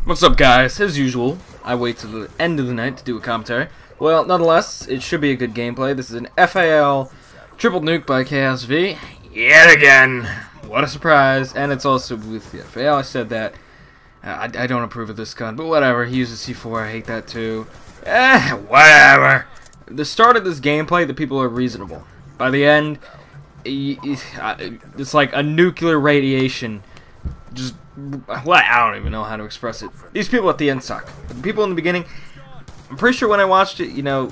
What's up, guys? As usual, I wait till the end of the night to do a commentary. Well, nonetheless, it should be a good gameplay. This is an FAL triple nuke by KSV. Yet again! What a surprise! And it's also with the FAL. I said that. I don't approve of this gun, but whatever. He uses C4. I hate that too. Whatever. The start of this gameplay, the people are reasonable. By the end, it's like a nuclear radiation. Just, well, I don't even know how to express it. These people at the end suck. But the people in the beginning, I'm pretty sure when I watched it, you know,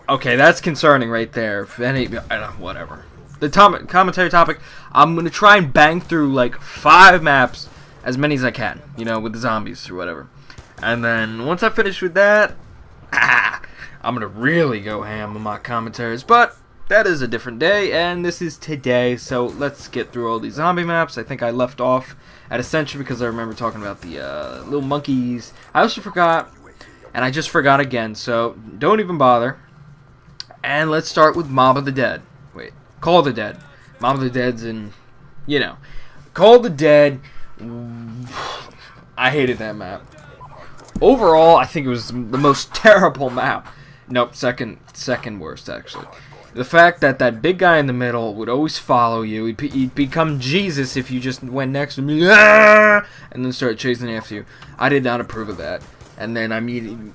okay, that's concerning right there. If any, whatever. The commentary topic, I'm going to try and bang through like 5 maps, as many as I can, you know, with the zombies or whatever. And then once I finish with that, I'm going to really go ham on my commentaries. But that is a different day, and this is today, so let's get through all these zombie maps. I think I left off at Ascension because I remember talking about the little monkeys. I also forgot, and I just forgot again, so don't even bother. And let's start with Mob of the Dead. Wait, Call of the Dead. Mob of the Dead's in, you know. Call of the Dead, I hated that map. Overall, I think it was the most terrible map. Nope, second worst, actually. The fact that that big guy in the middle would always follow you, he'd become Jesus if you just went next to him, and then started chasing after you. I did not approve of that. And then I mean,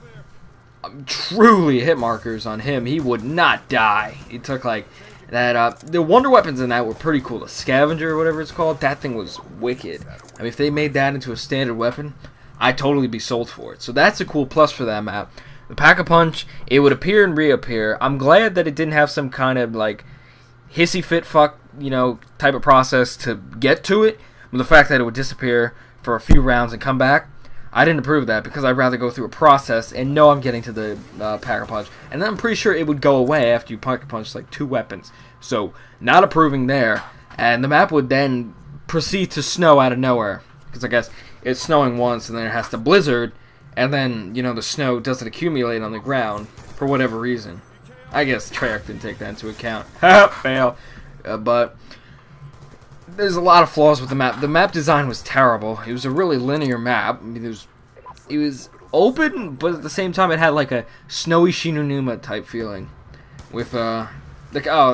truly hit markers on him. He would not die. He took like that. The wonder weapons in that were pretty cool. The scavenger or whatever it's called, that thing was wicked. I mean, if they made that into a standard weapon, I'd totally be sold for it. So that's a cool plus for that map. The Pack-a-Punch, it would appear and reappear. I'm glad that it didn't have some kind of, like, hissy fit fuck, you know, type of process to get to it. But the fact that it would disappear for a few rounds and come back, I didn't approve of that because I'd rather go through a process and know I'm getting to the Pack-a-Punch. And then I'm pretty sure it would go away after you Pack-a-Punch, like, 2 weapons. So, not approving there. And the map would then proceed to snow out of nowhere. Because I guess it's snowing once and then it has to blizzard. And then, you know, the snow doesn't accumulate on the ground for whatever reason. I guess Treyarch didn't take that into account. Fail. But there's a lot of flaws with the map. The map design was terrible. It was a really linear map. I mean, it was open, but at the same time it had like a snowy Shinonuma type feeling. With, the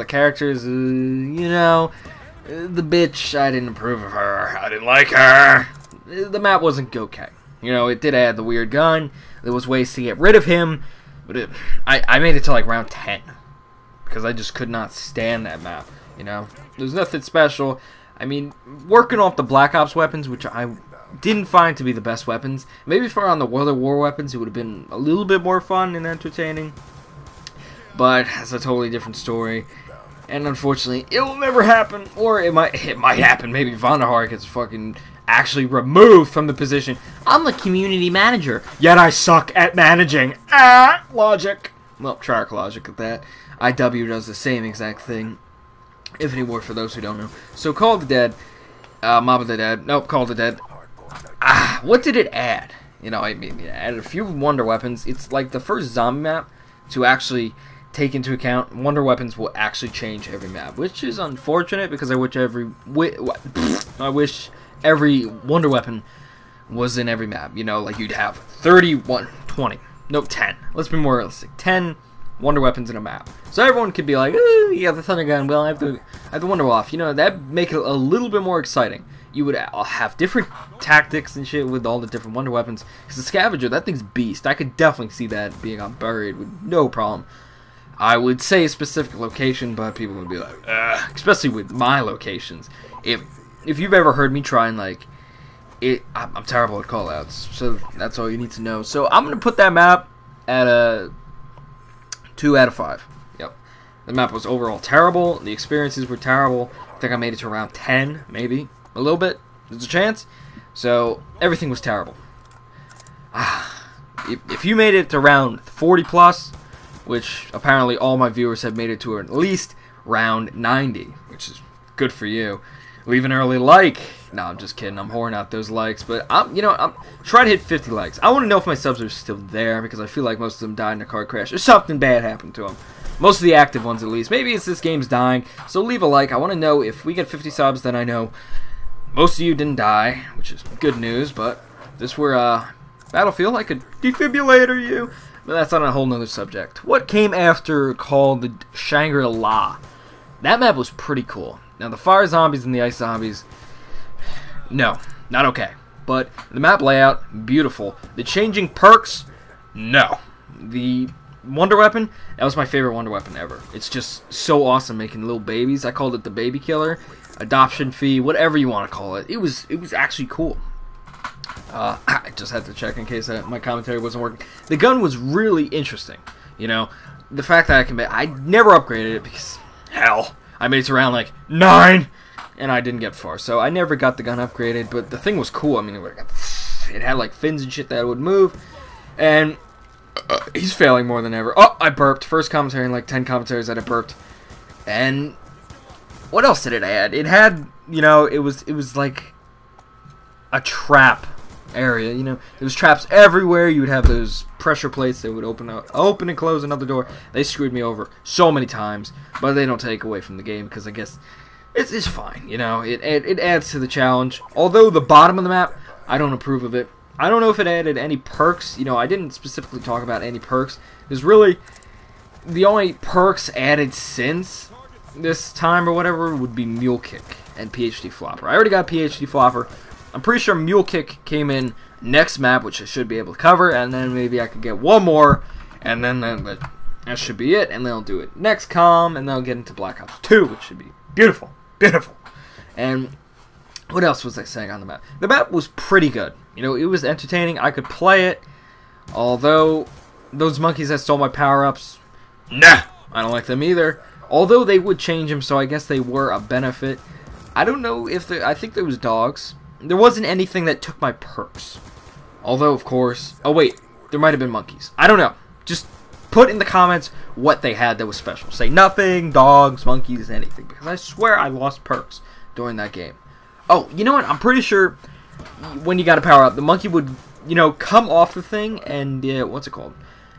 characters, you know, the bitch, I didn't approve of her. I didn't like her. The map wasn't okay. You know, it did add the weird gun. There was ways to get rid of him. But I made it to like round 10. Because I just could not stand that map. You know? There's nothing special. I mean, working off the Black Ops weapons, which I didn't find to be the best weapons. Maybe for on the World of War weapons, it would have been a little bit more fun and entertaining. But that's a totally different story. And unfortunately, it will never happen. Or it might happen. Maybe Vonderhaar gets fucking actually removed from the position. I'm the community manager, yet I suck at managing. Logic. Well, Treyarch logic at that. IW does the same exact thing. Infinity War for those who don't know. So Call of the Dead, Mob of the Dead. Nope, Call of the Dead. What did it add? You know, I mean, it added a few wonder weapons. It's like the first zombie map to actually take into account wonder weapons will actually change every map, which is unfortunate because I wish every wonder weapon was in every map. You know, like you'd have 31, 20, no, 10. Let's be more realistic. 10 wonder weapons in a map. So everyone could be like, ooh, yeah, the thunder gun, well, I have the wonder off. You know, that'd make it a little bit more exciting. You would have different tactics and shit with all the different wonder weapons. Because the scavenger, that thing's beast. I could definitely see that being on buried with no problem. I would say a specific location, but people would be like, ugh, especially with my locations. If you've ever heard me try and like it, I'm terrible at callouts, so that's all you need to know. So I'm gonna put that map at a 2 out of 5. Yep, the map was overall terrible. The experiences were terrible. I think I made it to around 10, maybe a little bit. There's a chance. So everything was terrible. If you made it to around 40 plus, which apparently all my viewers have made it to at least round 90, which is good for you. Leave an early like. No, I'm just kidding. I'm whoring out those likes. But, I'm trying to hit 50 likes. I want to know if my subs are still there because I feel like most of them died in a car crash or something bad happened to them. Most of the active ones, at least. Maybe it's this game's dying. So leave a like. I want to know if we get 50 subs, then I know most of you didn't die, which is good news. But This where Battlefield like a defibrillator you. But that's on a whole nother subject. What came after, called the Shangri-La. That map was pretty cool. Now the fire zombies and the ice zombies, no, not okay. But the map layout, beautiful. The changing perks, no. The wonder weapon, that was my favorite wonder weapon ever. It's just so awesome making little babies. I called it the baby killer, adoption fee, whatever you want to call it. It was actually cool. I just had to check in case my commentary wasn't working. The gun was really interesting. You know, the fact that I never upgraded it because, hell, I made it to round like 9, and I didn't get far. So I never got the gun upgraded, but the thing was cool. I mean, it had like fins and shit that would move, and he's failing more than ever. Oh, I burped. First commentary in like 10 commentaries that I burped. And what else did it add? It had, you know, it was like a trap area, you know. There was traps everywhere. You would have those pressure plates that would open and close another door. They screwed me over so many times, but they don't take away from the game because I guess it's fine, you know. It adds to the challenge. Although the bottom of the map, I don't approve of it. I don't know if it added any perks. You know, I didn't specifically talk about any perks. Because really, the only perks added since this time or whatever would be Mule Kick and PhD Flopper. I already got PhD Flopper. I'm pretty sure Mule Kick came in next map, which I should be able to cover, and then maybe I could get one more, and then that should be it, and they'll do it next com, and they'll get into Black Ops 2, which should be beautiful, beautiful. And what else was I saying on the map? The map was pretty good. You know, it was entertaining. I could play it, although those monkeys that stole my power-ups, nah, I don't like them either. Although they would change them, so I guess they were a benefit. I don't know if I think there was dogs. There wasn't anything that took my perks. Although, of course... Oh, wait. There might have been monkeys. I don't know. Just put in the comments what they had that was special. Say nothing, dogs, monkeys, anything. Because I swear I lost perks during that game. Oh, you know what? I'm pretty sure when you got a power-up, the monkey would, you know, come off the thing and... what's it called?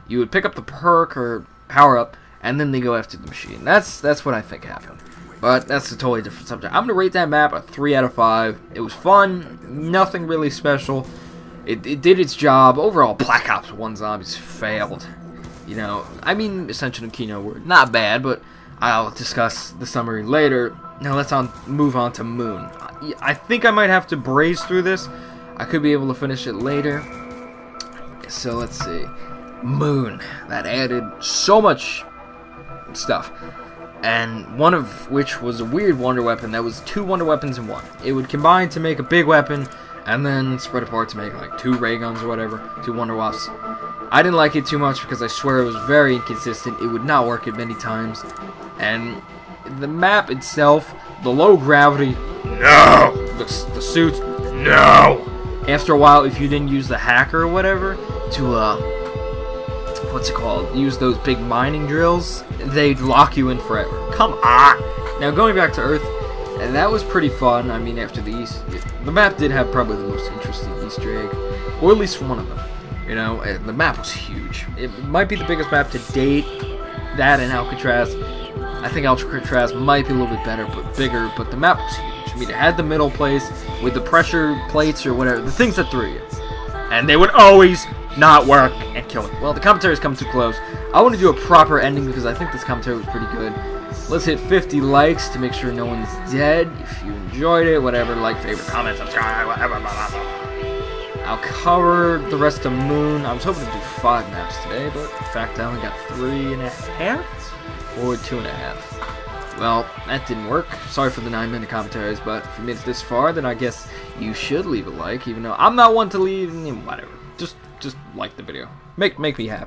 You would pick up the perk or power-up, and then they go after the machine. That's what I think happened. But that's a totally different subject. I'm going to rate that map a 3 out of 5. It was fun. Nothing really special. It did its job. Overall, Black Ops 1 Zombies failed. You know, I mean, Ascension and Kino were not bad, but I'll discuss the summary later. Now let's move on to Moon. I think I might have to braze through this. I could be able to finish it later. So let's see. Moon. That added so much stuff. And one of which was a weird wonder weapon that was 2 wonder weapons in one. It would combine to make a big weapon, and then spread apart to make like 2 ray guns or whatever, 2 wonder wasps. I didn't like it too much because I swear it was very inconsistent. It would not work at many times. And the map itself, the low gravity, no! The suits, no! After a while, if you didn't use the hacker or whatever to, what's it called? Use those big mining drills, they'd lock you in forever. Come on! Now going back to Earth, and that was pretty fun. I mean, after the map did have probably the most interesting Easter egg, or at least one of them. You know, the map was huge. It might be the biggest map to date. That and Alcatraz. I think Alcatraz might be a little bit better, but bigger. But the map was huge. I mean, it had the middle place with the pressure plates or whatever, the things that threw you, and they would always not work and kill me. Well, the commentary's come too close. I want to do a proper ending because I think this commentary was pretty good. Let's hit 50 likes to make sure no one's dead. If you enjoyed it, whatever, like, favorite, comment, subscribe, whatever, blah, blah, blah. I'll cover the rest of Moon. I was hoping to do 5 maps today, but in fact I only got 3.5 or 2.5. Well, that didn't work. Sorry for the 9-minute commentaries, but if you made it this far, then I guess you should leave a like, even though I'm not one to leave, whatever. Just like the video. Make me happy.